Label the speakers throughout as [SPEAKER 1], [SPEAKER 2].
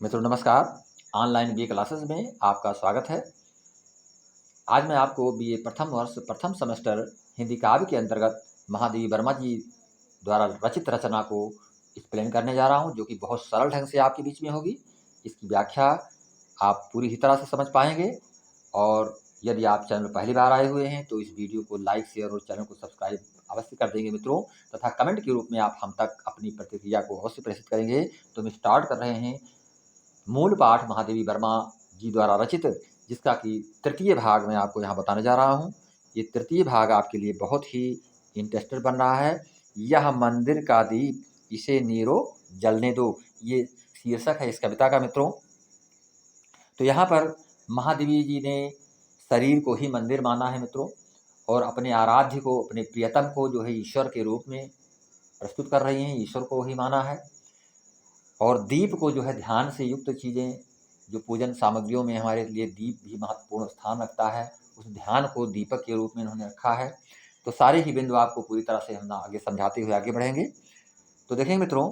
[SPEAKER 1] मित्रों नमस्कार। Online BA classes में आपका स्वागत है। आज मैं आपको बीए प्रथम वर्ष प्रथम सेमेस्टर हिंदी काव्य के अंतर्गत महादेवी वर्मा जी द्वारा रचित रचना को एक्सप्लेन करने जा रहा हूं, जो कि बहुत सरल ढंग से आपके बीच में होगी। इसकी व्याख्या आप पूरी ही तरह से समझ पाएंगे। और यदि आप चैनल में पहली बार आए हुए हैं तो इस वीडियो को लाइक, शेयर और चैनल को सब्सक्राइब अवश्य कर देंगे मित्रों, तथा कमेंट के रूप में आप हम तक अपनी प्रतिक्रिया को अवश्य प्रेषित करेंगे। तो हम स्टार्ट कर रहे हैं मूल पाठ महादेवी वर्मा जी द्वारा रचित, जिसका कि तृतीय भाग मैं आपको यहाँ बताने जा रहा हूँ। ये तृतीय भाग आपके लिए बहुत ही इंटरेस्टेड बन रहा है। यह मंदिर का दीप, इसे नीरो जलने दो, ये शीर्षक है इस कविता का मित्रों। तो यहाँ पर महादेवी जी ने शरीर को ही मंदिर माना है मित्रों, और अपने आराध्य को, अपने प्रियतम को जो है ईश्वर के रूप में प्रस्तुत कर रही हैं, ईश्वर को ही माना है। और दीप को जो है ध्यान से युक्त चीज़ें, जो पूजन सामग्रियों में हमारे लिए दीप भी महत्वपूर्ण स्थान रखता है, उस ध्यान को दीपक के रूप में इन्होंने रखा है। तो सारे ही बिंदु आपको पूरी तरह से हम आगे समझाते हुए आगे बढ़ेंगे। तो देखेंगे मित्रों,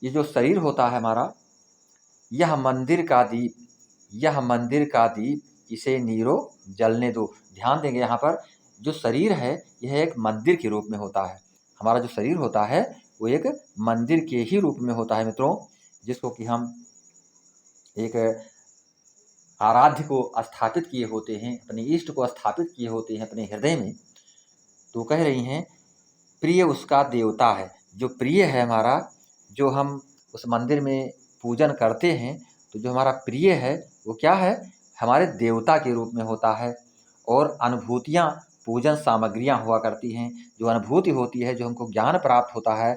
[SPEAKER 1] ये जो शरीर होता है हमारा, यह मंदिर का दीप, यह मंदिर का दीप, इसे नीरो जलने दो। ध्यान देंगे यहाँ पर, जो शरीर है यह एक मंदिर के रूप में होता है। हमारा जो शरीर होता है वो एक मंदिर के ही रूप में होता है मित्रों, जिसको कि हम एक आराध्य को स्थापित किए होते हैं, अपने इष्ट को स्थापित किए होते हैं अपने हृदय में। तो कह रही हैं प्रिय उसका देवता है, जो प्रिय है हमारा, जो हम उस मंदिर में पूजन करते हैं, तो जो हमारा प्रिय है वो क्या है, हमारे देवता के रूप में होता है। और अनुभूतियाँ पूजन सामग्रियाँ हुआ करती हैं। जो अनुभूति होती है, जो हमको ज्ञान प्राप्त होता है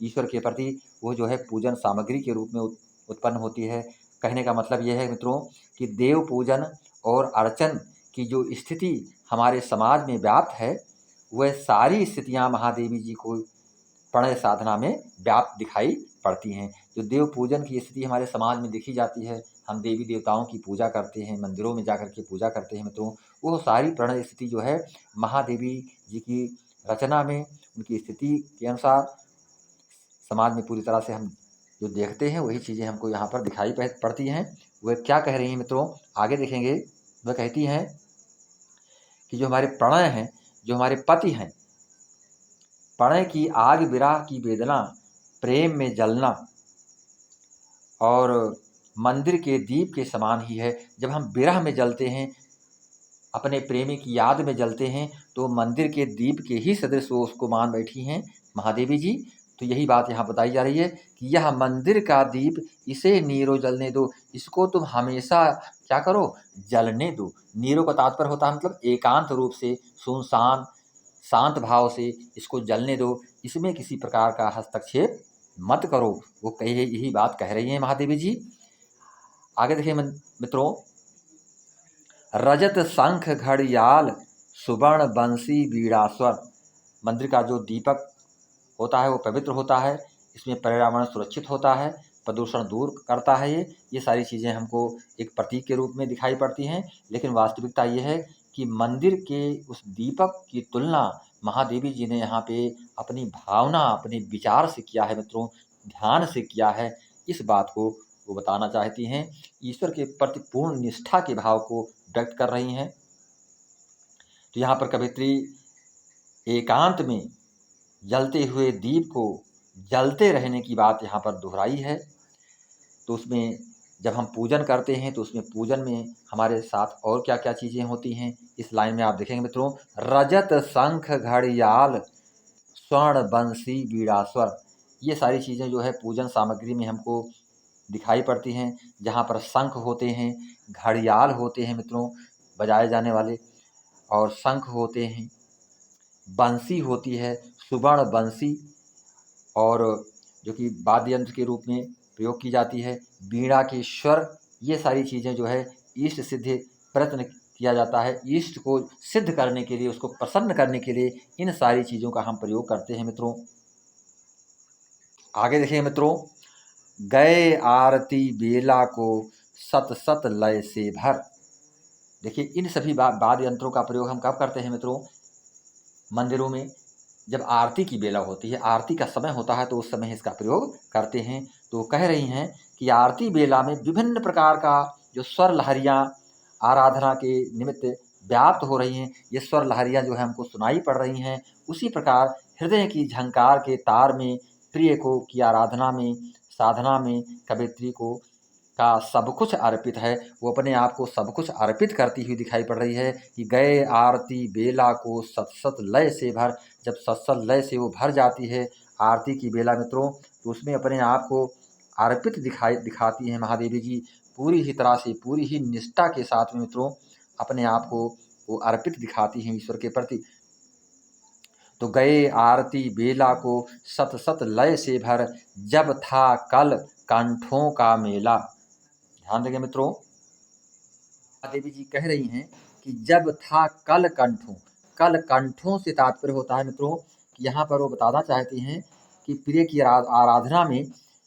[SPEAKER 1] ईश्वर के प्रति, वो जो है पूजन सामग्री के रूप में उत्पन्न होती है। कहने का मतलब यह है मित्रों कि देव पूजन और अर्चन की जो स्थिति हमारे समाज में व्याप्त है, वह सारी स्थितियाँ महादेवी जी को प्रणय साधना में व्याप्त दिखाई पड़ती हैं। जो देव पूजन की स्थिति हमारे समाज में देखी जाती है, हम देवी देवताओं की पूजा करते हैं, मंदिरों में जाकर के पूजा करते हैं मित्रों, वो सारी प्रणय स्थिति जो है महादेवी जी की रचना में, उनकी स्थिति के अनुसार समाज में पूरी तरह से हम जो देखते हैं वही चीज़ें हमको यहाँ पर दिखाई पड़ती हैं। वह क्या कह रही हैं मित्रों, आगे देखेंगे। वह कहती हैं कि जो हमारे प्रणय हैं, जो हमारे पति हैं, प्रणय की आग विरह की वेदना, प्रेम में जलना और मंदिर के दीप के समान ही है। जब हम विरह में जलते हैं, अपने प्रेमी की याद में जलते हैं, तो मंदिर के दीप के ही सदृश वो उसको मान बैठी हैं महादेवी जी। तो यही बात यहाँ बताई जा रही है कि यह मंदिर का दीप, इसे नीरो जलने दो, इसको तुम हमेशा क्या करो, जलने दो। नीरो का तात्पर्य होता है मतलब एकांत रूप से, सुनसान शांत भाव से इसको जलने दो, इसमें किसी प्रकार का हस्तक्षेप मत करो। वो कही यही बात कह रही हैं महादेवी जी। आगे देखिए मित्रों, रजत शंख घड़ियाल सुवर्ण बंसी बीड़ा स्वर। मंदिर का जो दीपक होता है वो पवित्र होता है, इसमें पर्यावरण सुरक्षित होता है, प्रदूषण दूर करता है। ये सारी चीज़ें हमको एक प्रतीक के रूप में दिखाई पड़ती हैं। लेकिन वास्तविकता ये है कि मंदिर के उस दीपक की तुलना महादेवी जी ने यहाँ पे अपनी भावना, अपने विचार से किया है मित्रों, ध्यान से किया है। इस बात को वो बताना चाहती हैं, ईश्वर के प्रति पूर्ण निष्ठा के भाव को व्यक्त कर रही हैं। तो यहाँ पर कवित्री एकांत में जलते हुए दीप को जलते रहने की बात यहाँ पर दोहराई है। तो उसमें जब हम पूजन करते हैं तो उसमें पूजन में हमारे साथ और क्या क्या चीज़ें होती हैं, इस लाइन में आप देखेंगे मित्रों। रजत शंख घड़ियाल स्वर्ण बंसी बीड़ा स्वर, ये सारी चीज़ें जो है पूजन सामग्री में हमको दिखाई पड़ती हैं। जहाँ पर शंख होते हैं, घड़ियाल होते हैं मित्रों बजाए जाने वाले, और शंख होते हैं, बंसी होती है, सुवर्ण बंसी, और जो कि वाद्य यंत्र के रूप में प्रयोग की जाती है, वीणा के स्वर। ये सारी चीज़ें जो है इष्ट सिद्धि प्रयत्न किया जाता है, इष्ट को सिद्ध करने के लिए, उसको प्रसन्न करने के लिए इन सारी चीज़ों का हम प्रयोग करते हैं मित्रों। आगे देखिए मित्रों, गए आरती बेला को सत सत लय से भर। देखिए इन सभी वाद्य यंत्रों का प्रयोग हम कब करते हैं मित्रों, मंदिरों में जब आरती की बेला होती है, आरती का समय होता है, तो उस समय इसका प्रयोग करते हैं। तो कह रही हैं कि आरती बेला में विभिन्न प्रकार का जो स्वर लहरियाँ आराधना के निमित्त व्याप्त हो रही हैं, ये स्वर लहरियाँ जो है हमको सुनाई पड़ रही हैं। उसी प्रकार हृदय की झंकार के तार में प्रिय को की आराधना में, साधना में कवयित्री को का सब कुछ अर्पित है। वो अपने आप को सब कुछ अर्पित करती हुई दिखाई पड़ रही है कि गए आरती बेला को सत सत लय से भर। जब सत सत लय से वो भर जाती है आरती की बेला मित्रों, तो उसमें अपने आप को अर्पित दिखाती हैं महादेवी जी, पूरी ही तरह से, पूरी ही निष्ठा के साथ में मित्रों अपने आप को वो अर्पित दिखाती हैं ईश्वर के प्रति। तो गए आरती बेला को सत सत लय से भर, जब था कल कंठों का मेला। ध्यान देंगे मित्रों, देवी जी कह रही हैं कि जब था कल कंठों से तात्पर्य होता है मित्रों कि यहाँ पर वो बताना चाहती हैं कि प्रिय की आराधना में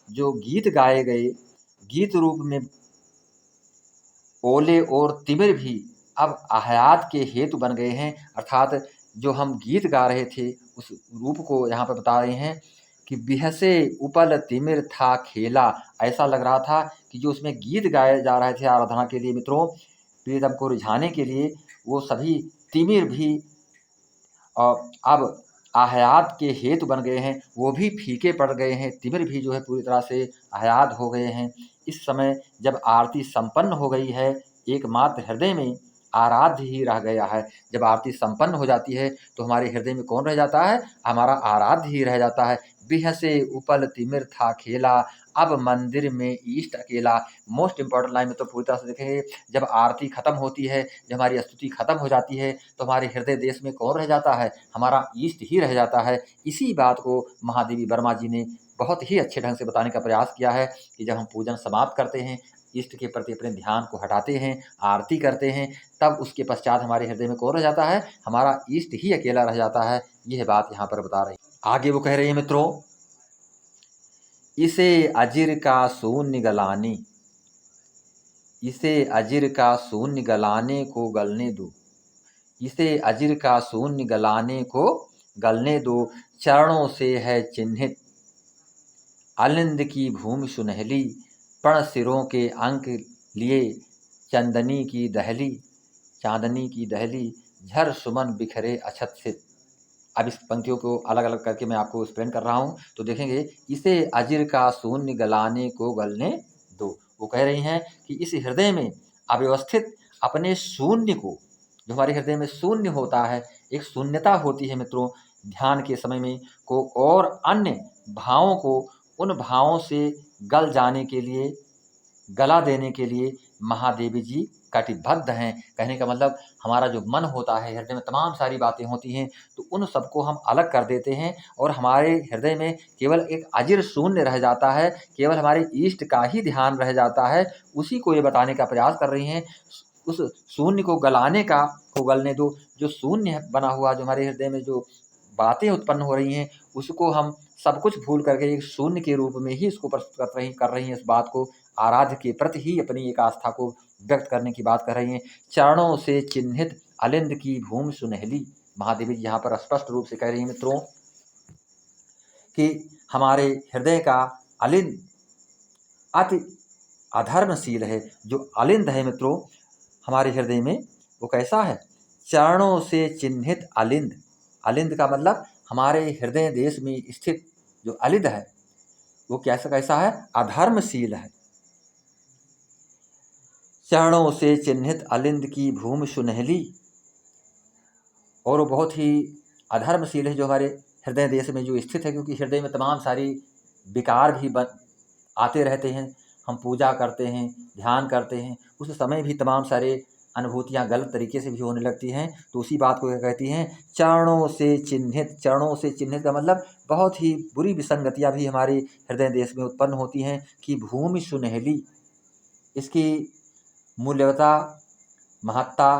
[SPEAKER 1] जो गीत गाए गए, गीत रूप में ओले और तिमिर भी अब आह्लाद के हेतु बन गए हैं। अर्थात जो हम गीत गा रहे थे उस रूप को यहाँ पर बता रहे हैं कि बिहसे उपल तिमिर था खेला। ऐसा लग रहा था कि जो उसमें गीत गाए जा रहे थे आराधना के लिए मित्रों, प्रियतम को रिझाने के लिए, वो सभी तिमिर भी अब आह्लाद के हेतु बन गए हैं, वो भी फीके पड़ गए हैं। तिमिर भी जो है पूरी तरह से आह्लाद हो गए हैं। इस समय जब आरती संपन्न हो गई है, एकमात्र हृदय में आराध्य ही रह गया है। जब आरती संपन्न हो जाती है तो हमारे हृदय में कौन रह जाता है? हमारा आराध्य ही रह जाता है। बिहसे उपल तिमिर था खेला, अब मंदिर में ईष्ट अकेला। मोस्ट इंपॉर्टेंट लाइन में तो पूरी तरह से देखेंगे, जब आरती खत्म होती है, जब हमारी स्तुति खत्म हो जाती है, तो हमारे हृदय देश में कौन रह जाता है? हमारा ईष्ट ही रह जाता है। इसी बात को महादेवी वर्मा जी ने बहुत ही अच्छे ढंग से बताने का प्रयास किया है कि जब हम पूजन समाप्त करते हैं, इष्ट के प्रति अपने ध्यान को हटाते हैं, आरती करते हैं, तब उसके पश्चात हमारे हृदय में कौन रह जाता है? हमारा इष्ट ही अकेला रह जाता है। यह बात यहाँ पर बता रही है। आगे वो कह रही है मित्रों, इसे अजिर का शून्य गलाने, इसे अजिर का शून्य गलाने को गलने दो, इसे अजिर का शून्य गलाने को गलने दो। चरणों से है चिन्हित अलिंद की भूमि सुनहली, पण सिरों के अंक लिए चंदनी की दहली, चांदनी की दहली, झर सुमन बिखरे अछत से। अब इस पंक्तियों को अलग अलग करके मैं आपको एक्सप्लेन कर रहा हूँ, तो देखेंगे। इसे अजिर का शून्य गलाने को गलने दो, वो कह रही हैं कि इस हृदय में अव्यवस्थित अपने शून्य को, जो हमारे हृदय में शून्य होता है, एक शून्यता होती है मित्रों ध्यान के समय में, को और अन्य भावों को, उन भावों से गल जाने के लिए, गला देने के लिए महादेवी जी कटिबद्ध हैं। कहने का मतलब हमारा जो मन होता है, हृदय में तमाम सारी बातें होती हैं, तो उन सबको हम अलग कर देते हैं और हमारे हृदय में केवल एक अजिर शून्य रह जाता है, केवल हमारे इष्ट का ही ध्यान रह जाता है। उसी को ये बताने का प्रयास कर रही हैं। उस शून्य को गलाने का, को गलने दो। जो शून्य बना हुआ, जो हमारे हृदय में जो बातें उत्पन्न हो रही हैं, उसको हम सब कुछ भूल करके एक शून्य के रूप में ही इसको प्रस्तुत कर रही हैं। इस बात को आराध्य के प्रति ही अपनी एक आस्था को व्यक्त करने की बात कर रही हैं। चरणों से चिन्हित अलिंद की भूमि सुनहली, महादेवी जी यहाँ पर स्पष्ट रूप से कह रही हैं मित्रों कि हमारे हृदय का अलिंद अति अधर्मशील है। जो अलिंद है मित्रों हमारे हृदय में, वो कैसा है? चरणों से चिन्हित अलिंद। अलिंद का मतलब हमारे हृदय देश में स्थित जो अलिंद है, वो कैसा है? अधर्मशील है। चरणों से चिन्हित अलिंद की भूमि सुनहली, और वो बहुत ही अधर्मशील है जो हमारे हृदय देश में जो स्थित है, क्योंकि हृदय में तमाम सारी विकार भी आते रहते हैं। हम पूजा करते हैं, ध्यान करते हैं, उस समय भी तमाम सारे अनुभूतियाँ गलत तरीके से भी होने लगती हैं। तो उसी बात को क्या कहती हैं? चरणों से चिन्हित। चरणों से चिन्हित का मतलब बहुत ही बुरी विसंगतियाँ भी हमारे हृदय देश में उत्पन्न होती हैं कि भूमि सुनहली, इसकी मूल्यवता, महत्ता,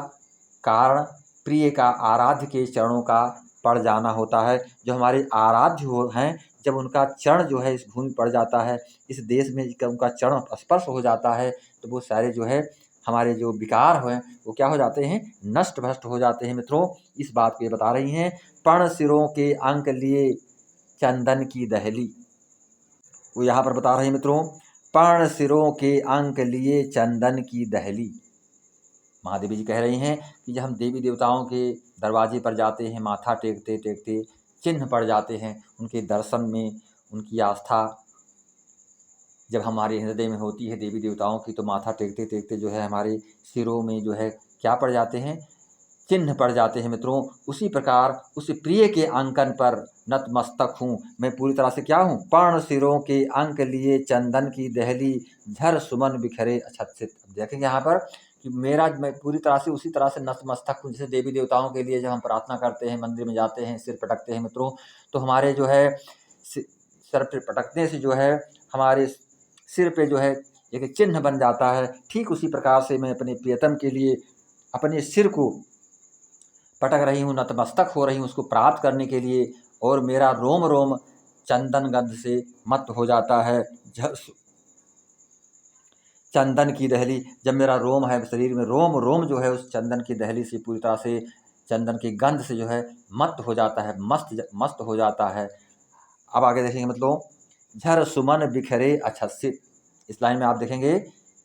[SPEAKER 1] कारण प्रिय का, आराध्य के चरणों का पड़ जाना होता है। जो हमारे आराध्य हो हैं, जब उनका चरण जो है इस भूमि पड़ जाता है, इस देश में उनका चरण स्पर्श हो जाता है, तो वो सारे जो है हमारे जो विकार हैं वो क्या हो जाते हैं? नष्ट भ्रष्ट हो जाते हैं मित्रों। इस बात को ये बता रही हैं। पण सिरों के अंक लिए चंदन की दहली, वो यहाँ पर बता रहे हैं मित्रों, पर्ण सिरों के अंक लिए चंदन की दहली। महादेवी जी कह रही हैं कि जब हम देवी देवताओं के दरवाजे पर जाते हैं, माथा टेकते टेकते चिन्ह पड़ जाते हैं, उनके दर्शन में उनकी आस्था जब हमारे हृदय में होती है देवी देवताओं की, तो माथा टेकते टेकते जो है हमारे सिरों में जो है क्या पड़ जाते हैं, चिन्ह पड़ जाते हैं मित्रों। उसी प्रकार उस प्रिय के अंकन पर नतमस्तक हूँ मैं पूरी तरह से, क्या हूँ, पर्ण सिरों के अंक लिए चंदन की दहली, झर सुमन बिखरे अछत से। देखेंगे यहाँ पर कि मैं पूरी तरह से उसी तरह से नतमस्तक हूँ, जैसे देवी देवताओं के लिए जब हम प्रार्थना करते हैं, मंदिर में जाते हैं, सिर पटकते हैं मित्रों, तो हमारे जो है सिर पटकने से जो है हमारे सिर पे जो है एक चिन्ह बन जाता है। ठीक उसी प्रकार से मैं अपने प्रियतम के लिए अपने सिर को पटक रही हूँ, नतमस्तक हो रही हूँ उसको प्राप्त करने के लिए, और मेरा रोम रोम चंदन गंध से मत हो जाता है। चंदन की दहली, जब मेरा रोम है शरीर में, रोम रोम जो है उस चंदन की दहली से पूरी तरह से, चंदन की गंध से जो है मत हो जाता है, मस्त हो जाता है। अब आगे देखेंगे मतलब, झर सुमन बिखरे अछत। इस लाइन में आप देखेंगे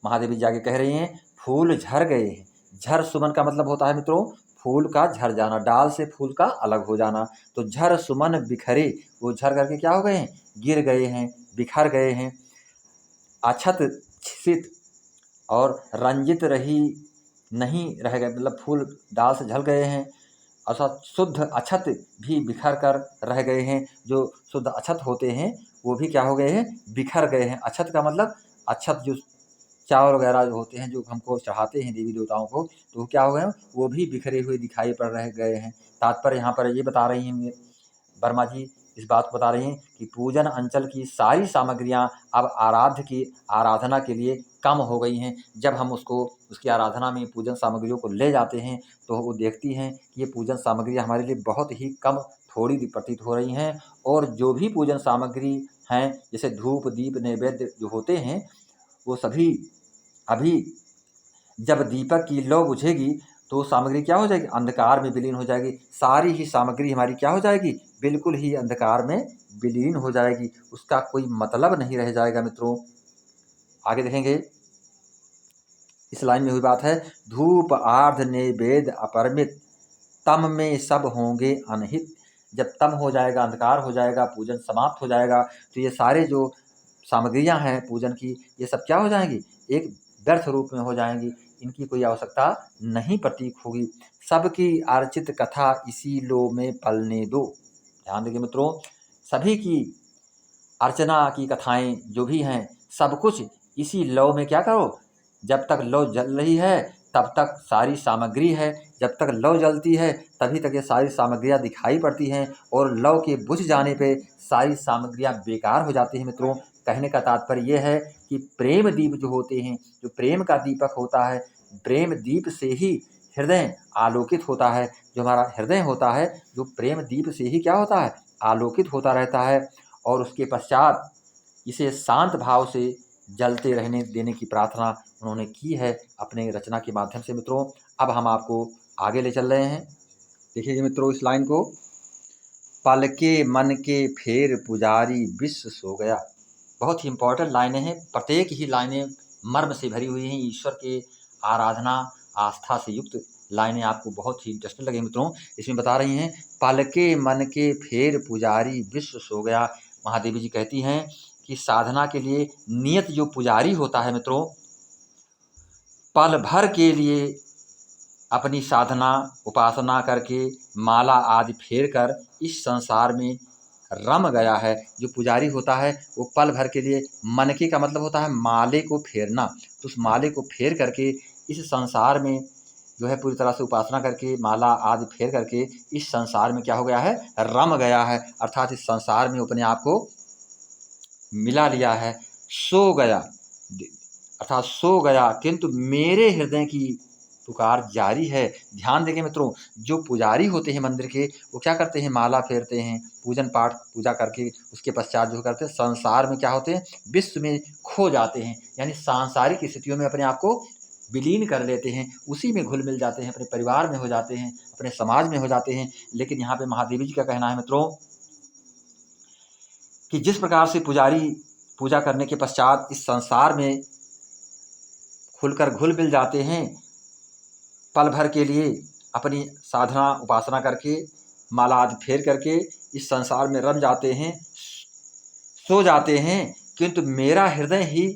[SPEAKER 1] महादेवी जी आगे कह रही हैं फूल झर गए हैं। झर सुमन का मतलब होता है मित्रों फूल का झर जाना, डाल से फूल का अलग हो जाना। तो झर सुमन बिखरे, वो झर करके क्या हो गए हैं, गिर गए हैं, बिखर गए हैं। अछत छित, और रंजित रही नहीं रह गए, मतलब फूल डाल से झल गए हैं। अर्थात शुद्ध अछत भी बिखर कर रह गए हैं। जो शुद्ध अछत होते हैं वो भी क्या हो गए हैं, बिखर गए हैं। अछत का मतलब अछत जो चावल वगैरह जो होते हैं, जो हमको चढ़ाते हैं देवी देवताओं को, तो क्या हो गए हैं, वो भी बिखरे हुए दिखाई पड़ रह गए हैं। तात्पर्य यहाँ पर ये बता रही हैं वर्मा जी, इस बात को बता रही हैं कि पूजन अंचल की सारी सामग्रियाँ अब आराध्य की आराधना के लिए कम हो गई हैं। जब हम उसको उसकी आराधना में पूजन सामग्रियों को ले जाते हैं, तो वो देखती हैं कि ये पूजन सामग्रियाँ हमारे लिए बहुत ही कम थोड़ी प्रतीत हो रही हैं। और जो भी पूजन सामग्री हैं, जैसे धूप दीप नैवेद्य जो होते हैं, वो सभी अभी जब दीपक की लौ बुझेगी तो सामग्री क्या हो जाएगी, अंधकार में विलीन हो जाएगी। सारी ही सामग्री हमारी क्या हो जाएगी, बिल्कुल ही अंधकार में विलीन हो जाएगी, उसका कोई मतलब नहीं रह जाएगा मित्रों। आगे देखेंगे इस लाइन में हुई बात है, धूप आर्ध नैवेद्य अपरमित, तम में सब होंगे अनहित। जब तम हो जाएगा, अंधकार हो जाएगा, पूजन समाप्त हो जाएगा, तो ये सारे जो सामग्रियां हैं पूजन की, ये सब क्या हो जाएंगी, एक व्यर्थ रूप में हो जाएंगी, इनकी कोई आवश्यकता नहीं प्रतीक होगी। सबकी अर्चित कथा इसी लो में पलने दो। ध्यान देखिए मित्रों, सभी की अर्चना की कथाएं जो भी हैं, सब कुछ इसी लौ में क्या करो, जब तक लौ जल रही है तब तक सारी सामग्री है, जब तक लौ जलती है तभी तक ये सारी सामग्रियां दिखाई पड़ती हैं, और लौ के बुझ जाने पे सारी सामग्रियां बेकार हो जाती हैं मित्रों। कहने का तात्पर्य ये है कि प्रेम दीप जो होते हैं, जो प्रेम का दीपक होता है, प्रेम दीप से ही हृदय आलोकित होता है। जो हमारा हृदय होता है, जो प्रेम दीप से ही क्या होता है, आलोकित होता रहता है। और उसके पश्चात इसे शांत भाव से जलते रहने देने की प्रार्थना उन्होंने की है अपने रचना के माध्यम से मित्रों। अब हम आपको आगे ले चल रहे हैं। देखिए मित्रों इस लाइन को, पल के मन के फेर पुजारी विश्व सो गया। बहुत ही इंपॉर्टेंट लाइनें हैं, प्रत्येक ही लाइनें मर्म से भरी हुई हैं, ईश्वर के आराधना आस्था से युक्त लाइनें आपको बहुत ही इंटरेस्टिंग लगे मित्रों। इसमें बता रही हैं, पल के मन के फेर पुजारी विश्व सो गया। महादेवी जी कहती हैं कि साधना के लिए नियत जो पुजारी होता है मित्रों, पल भर के लिए अपनी साधना उपासना करके माला आदि फेर कर इस संसार में रम गया है। जो पुजारी होता है वो पल भर के लिए, मनके का मतलब होता है माले को फेरना, तो उस माले को फेर करके इस संसार में जो है पूरी तरह से उपासना करके माला आदि फेर करके इस संसार में क्या हो गया है, रम गया है। अर्थात इस संसार में अपने आप को मिला लिया है। सो गया अर्थात सो गया, किंतु मेरे हृदय की पुकार जारी है। ध्यान देंगे मित्रों, जो पुजारी होते हैं मंदिर के, वो क्या करते हैं, माला फेरते हैं, पूजन पाठ पूजा करके उसके पश्चात जो करते हैं संसार में क्या होते हैं, विश्व में खो जाते हैं, यानी सांसारिक स्थितियों में अपने आप को विलीन कर लेते हैं, उसी में घुल मिल जाते हैं, अपने परिवार में हो जाते हैं, अपने समाज में हो जाते हैं। लेकिन यहाँ पे महादेवी जी का कहना है मित्रों कि जिस प्रकार से पुजारी पूजा करने के पश्चात इस संसार में खुलकर घुल मिल जाते हैं। पल भर के लिए अपनी साधना उपासना करके माला आदि फेर करके इस संसार में रम जाते हैं, सो जाते हैं, किंतु मेरा हृदय ही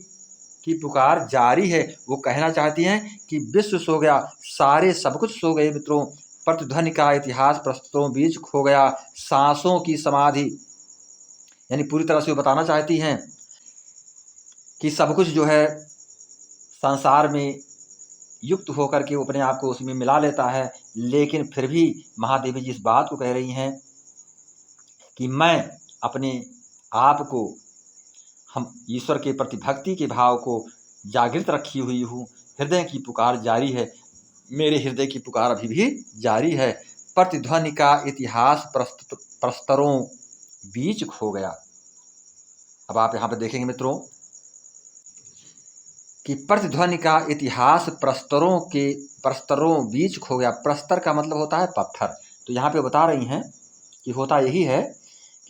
[SPEAKER 1] की पुकार जारी है। वो कहना चाहती हैं कि विश्व सो गया, सारे सब कुछ सो गए मित्रों, प्रतिध्वनि का इतिहास प्रस्तुतों बीच खो गया, सांसों की समाधि, यानी पूरी तरह से वो बताना चाहती हैं कि सब कुछ जो है संसार में युक्त होकर के वो अपने आप को उसमें मिला लेता है, लेकिन फिर भी महादेवी जी इस बात को कह रही हैं कि मैं अपने आप को, हम ईश्वर के प्रति भक्ति के भाव को जागृत रखी हुई हूँ। हृदय की पुकार जारी है, मेरे हृदय की पुकार अभी भी जारी है। प्रतिध्वनि का इतिहास प्रस्तरों बीच खो गया। अब आप यहाँ पर देखेंगे मित्रों कि प्रतिध्वनि का इतिहास प्रस्तरों बीच खो गया। प्रस्तर का मतलब होता है पत्थर। तो यहाँ पे बता रही हैं कि होता यही है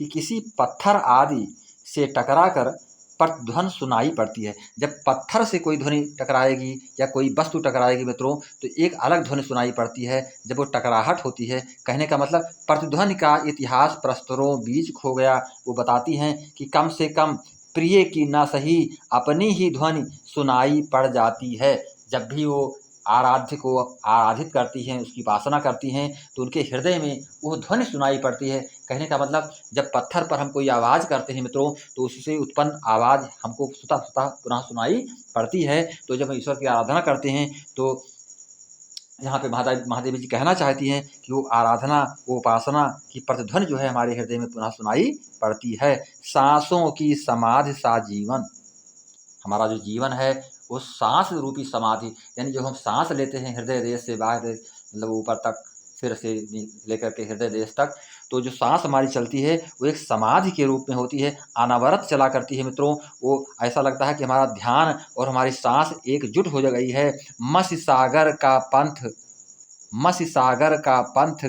[SPEAKER 1] कि किसी पत्थर आदि से टकराकर प्रतिध्वनि सुनाई पड़ती है। जब पत्थर से कोई ध्वनि टकराएगी या कोई वस्तु टकराएगी मित्रों, तो एक अलग ध्वनि सुनाई पड़ती है जब वो टकराहट होती है। कहने का मतलब प्रतिध्वनि का इतिहास प्रस्तरों बीच खो गया। वो बताती हैं कि कम से कम प्रिय की न सही अपनी ही ध्वनि सुनाई पड़ जाती है। जब भी वो आराध्य को आराधित करती हैं, उसकी उपासना करती हैं, तो उनके हृदय में वो ध्वनि सुनाई पड़ती है। कहने का मतलब जब पत्थर पर हम कोई आवाज़ करते हैं मित्रों, तो उससे उत्पन्न आवाज़ हमको स्वतः पुनः सुनाई पड़ती है। तो जब हम ईश्वर की आराधना करते हैं तो यहाँ पे महादेवी जी कहना चाहती हैं कि वो आराधना, वो उपासना की प्रतिध्वनि जो है हमारे हृदय में पुनः सुनाई पड़ती है। सांसों की समाधि सा जीवन, हमारा जो जीवन है वो सांस रूपी समाधि, यानी जो हम सांस लेते हैं हृदय देश से बाहर देश, मतलब ऊपर तक, सिर से लेकर के हृदय देश तक, तो जो सांस हमारी चलती है वो एक समाधि के रूप में होती है, अनवरत चला करती है मित्रों। वो ऐसा लगता है कि हमारा ध्यान और हमारी सांस एकजुट हो गई है। मत्स्य सागर का पंथ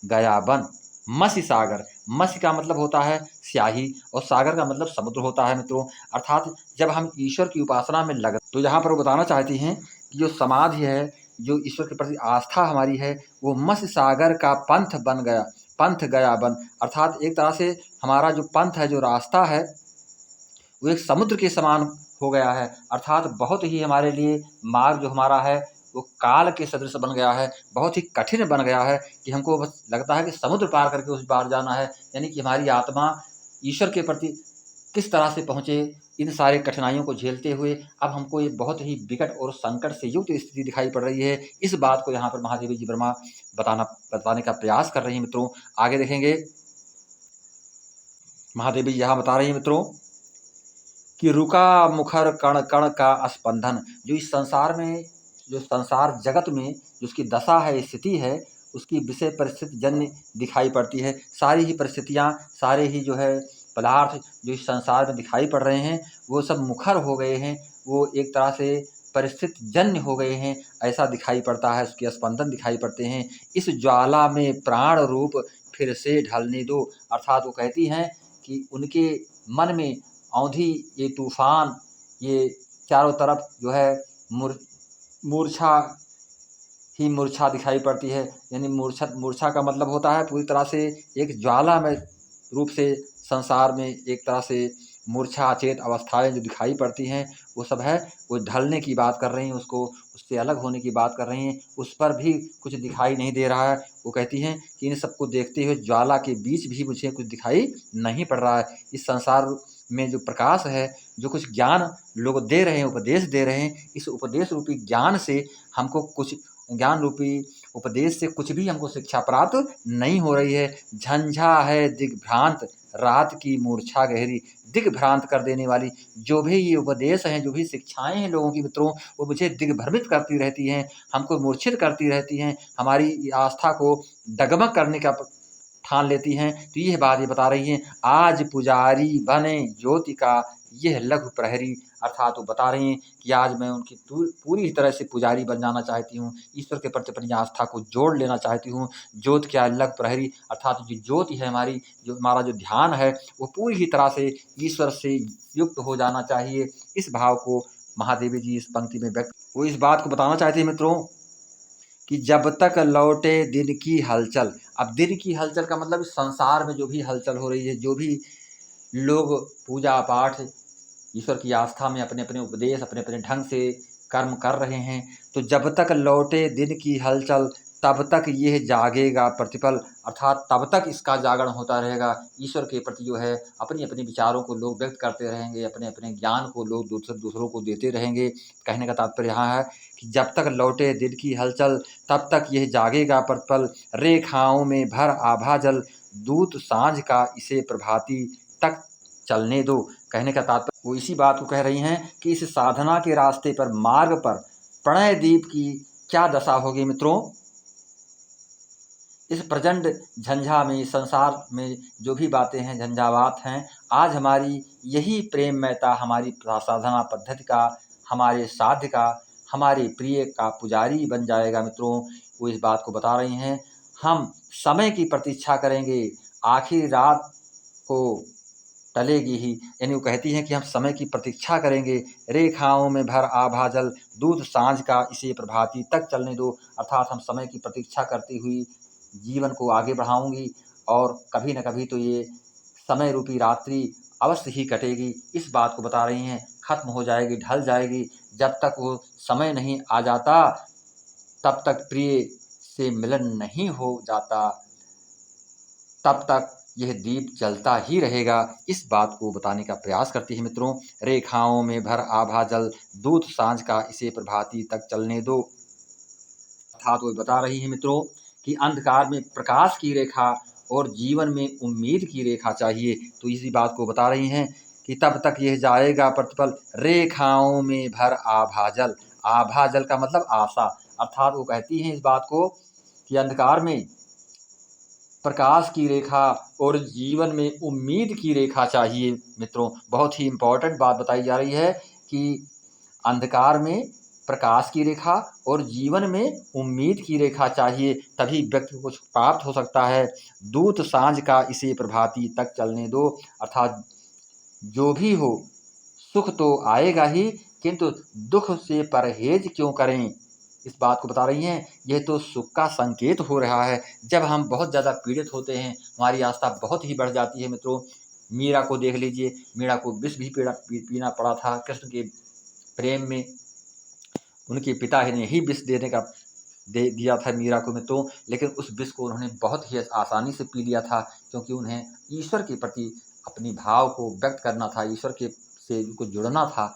[SPEAKER 1] गया बन। मत्स्य सागर, मत्स्य का मतलब होता है स्याही और सागर का मतलब समुद्र होता है मित्रों। अर्थात जब हम ईश्वर की उपासना में लग, तो यहाँ पर वो बताना चाहती हैं कि जो समाधि है, जो ईश्वर के प्रति आस्था हमारी है, वो मत्स्य सागर का पंथ गया बन। अर्थात एक तरह से हमारा जो पंथ है, जो रास्ता है, वो एक समुद्र के समान हो गया है। अर्थात बहुत ही हमारे लिए मार्ग जो हमारा है वो काल के सदृश बन गया है, बहुत ही कठिन बन गया है कि हमको बस लगता है कि समुद्र पार करके उस पार जाना है। यानी कि हमारी आत्मा ईश्वर के प्रति किस तरह से पहुँचे, इन सारे कठिनाइयों को झेलते हुए अब हमको ये बहुत ही विकट और संकट से युक्त स्थिति दिखाई पड़ रही है। इस बात को यहाँ पर महादेवी जी वर्मा बताने का प्रयास कर रही हैं मित्रों। आगे देखेंगे महादेवी जी यहाँ बता रही हैं मित्रों कि रुका मुखर कण कण का स्पंदन। जो इस संसार में, जो संसार जगत में जिसकी दशा है, स्थिति है, उसकी विषय परिस्थिति जन्य दिखाई पड़ती है। सारी ही परिस्थितियाँ, सारे ही जो है पदार्थ जो इस संसार में दिखाई पड़ रहे हैं, वो सब मुखर हो गए हैं, वो एक तरह से परिस्थिति जन्य हो गए हैं, ऐसा दिखाई पड़ता है, उसके स्पंदन दिखाई पड़ते हैं। इस ज्वाला में प्राण रूप फिर से ढलने दो। अर्थात वो कहती हैं कि उनके मन में औंधी, ये तूफान, ये चारों तरफ जो है मूर्छा ही मूर्छा दिखाई पड़ती है। यानी मूर्छा का मतलब होता है पूरी तरह से एक ज्वाला में रूप से संसार में एक तरह से मूर्छा अचेत अवस्थाएं जो दिखाई पड़ती हैं, वो सब है वो ढलने की बात कर रही हैं, उसको उससे अलग होने की बात कर रही हैं। उस पर भी कुछ दिखाई नहीं दे रहा है। वो कहती हैं कि इन सबको देखते हुए ज्वाला के बीच भी मुझे कुछ दिखाई नहीं पड़ रहा है। इस संसार में जो प्रकाश है, जो कुछ ज्ञान लोग दे रहे हैं, उपदेश दे रहे हैं, इस उपदेश रूपी ज्ञान से हमको कुछ, ज्ञान रूपी उपदेश से कुछ भी हमको शिक्षा प्राप्त नहीं हो रही है। झंझा है दिग्भ्रांत रात की मूर्छा गहरी। दिग्भ्रांत कर देने वाली जो भी ये उपदेश हैं, जो भी शिक्षाएं हैं लोगों की मित्रों, वो मुझे दिग्भ्रमित करती रहती हैं, हमको मूर्छित करती रहती हैं, हमारी आस्था को डगमग करने का ठान लेती हैं। तो यह बात ये बता रही हैं, आज पुजारी बने ज्योति का यह लघु प्रहरी। अर्थात वो बता रही हैं कि आज मैं उनकी पूरी तरह से पुजारी बन जाना चाहती हूँ, ईश्वर के प्रति अपनी आस्था को जोड़ लेना चाहती हूँ। ज्योत क्या लग प्रहरी, अर्थात जो ज्योति है हमारी, जो हमारा जो ध्यान है वो पूरी ही तरह से ईश्वर से युक्त हो जाना चाहिए। इस भाव को महादेवी जी इस पंक्ति में व्यक्त, वो इस बात को बताना चाहते हैं मित्रों कि जब तक लौटे दिन की हलचल। अब दिन की हलचल का मतलब संसार में जो भी हलचल हो रही है, जो भी लोग पूजा पाठ ईश्वर की आस्था में अपने अपने उपदेश अपने अपने ढंग से कर्म कर रहे हैं, तो जब तक लौटे दिन की हलचल तब तक यह जागेगा प्रतिपल, अर्थात तब तक इसका जागरण होता रहेगा। ईश्वर के प्रति जो है अपने अपने विचारों को लोग व्यक्त करते रहेंगे, अपने अपने ज्ञान को लोग दूसरों को देते रहेंगे। कहने का तात्पर्य यहाँ है कि जब तक लौटे दिन की हलचल तब तक यह जागेगा प्रतिपल, रेखाओं में भर आभा जल दूत सांझ का इसे प्रभाती तक चलने दो। कहने का तात्पर्य वो इसी बात को कह रही हैं कि इस साधना के रास्ते पर, मार्ग पर प्रणय दीप की क्या दशा होगी मित्रों। इस प्रचंड झंझा में, संसार में जो भी बातें हैं, झंझावात हैं, आज हमारी यही प्रेममयता हमारी साधना पद्धति का, हमारे साध्य का, हमारे प्रिय का पुजारी बन जाएगा मित्रों। वो इस बात को बता रही हैं, हम समय की प्रतीक्षा करेंगे, आखिर रात को टलेगी ही। यानी वो कहती हैं कि हम समय की प्रतीक्षा करेंगे, रेखाओं में भर आभा जल दूध सांझ का इसे प्रभाती तक चलने दो, अर्थात हम समय की प्रतीक्षा करती हुई जीवन को आगे बढ़ाऊंगी और कभी न कभी तो ये समय रूपी रात्रि अवश्य ही कटेगी। इस बात को बता रही हैं, खत्म हो जाएगी, ढल जाएगी। जब तक वो समय नहीं आ जाता तब तक प्रिय से मिलन नहीं हो जाता, तब तक यह दीप जलता ही रहेगा। इस बात को बताने का प्रयास करती है मित्रों। रेखाओं में भर आभा जल दूत सांझ का इसे प्रभाती तक चलने दो, अर्थात वो बता रही है मित्रों कि अंधकार में प्रकाश की रेखा और जीवन में उम्मीद की रेखा चाहिए। तो इसी बात को बता रही हैं कि तब तक यह जाएगा प्रतिपल, रेखाओं में भर आभा जल। आभा जल का मतलब आशा, अर्थात वो कहती हैं इस बात को कि अंधकार में प्रकाश की रेखा और जीवन में उम्मीद की रेखा चाहिए मित्रों। बहुत ही इम्पोर्टेंट बात बताई जा रही है कि अंधकार में प्रकाश की रेखा और जीवन में उम्मीद की रेखा चाहिए, तभी व्यक्ति को कुछ प्राप्त हो सकता है। दूत सांझ का इसे प्रभाती तक चलने दो, अर्थात जो भी हो सुख तो आएगा ही, किंतु दुख से परहेज क्यों करें। इस बात को बता रही हैं, यह तो सुख का संकेत हो रहा है। जब हम बहुत ज़्यादा पीड़ित होते हैं, हमारी आस्था बहुत ही बढ़ जाती है मित्रों। मीरा को देख लीजिए, मीरा को विष भी पीना पड़ा था कृष्ण के प्रेम में। उनके पिता ने ही विष देने का दे दिया था मीरा को मित्रों, लेकिन उस विष को उन्होंने बहुत ही आसानी से पी लिया था, क्योंकि उन्हें ईश्वर के प्रति अपनी भाव को व्यक्त करना था, ईश्वर के से उनको जुड़ना था।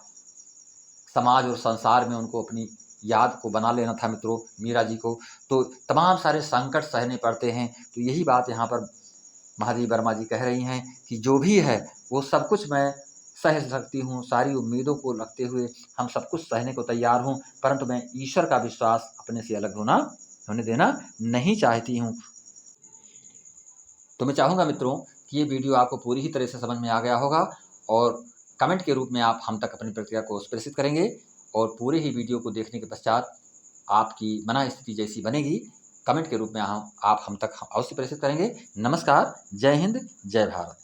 [SPEAKER 1] समाज और संसार में उनको अपनी याद को बना लेना था मित्रों, मीरा जी को। तो तमाम सारे संकट सहने पड़ते हैं। तो यही बात यहाँ पर महादेवी वर्मा जी कह रही हैं कि जो भी है वो सब कुछ मैं सह सकती हूँ, सारी उम्मीदों को रखते हुए हम सब कुछ सहने को तैयार हूँ, परंतु मैं ईश्वर का विश्वास अपने से अलग होने देना नहीं चाहती हूँ। तो मैं चाहूँगा मित्रों कि ये वीडियो आपको पूरी ही तरह से समझ में आ गया होगा, और कमेंट के रूप में आप हम तक अपनी प्रतिक्रिया को प्रेषित करेंगे, और पूरे ही वीडियो को देखने के पश्चात आपकी मना स्थिति जैसी बनेगी, कमेंट के रूप में आप हम तक अवश्य प्रेषित करेंगे। नमस्कार, जय हिंद, जय भारत।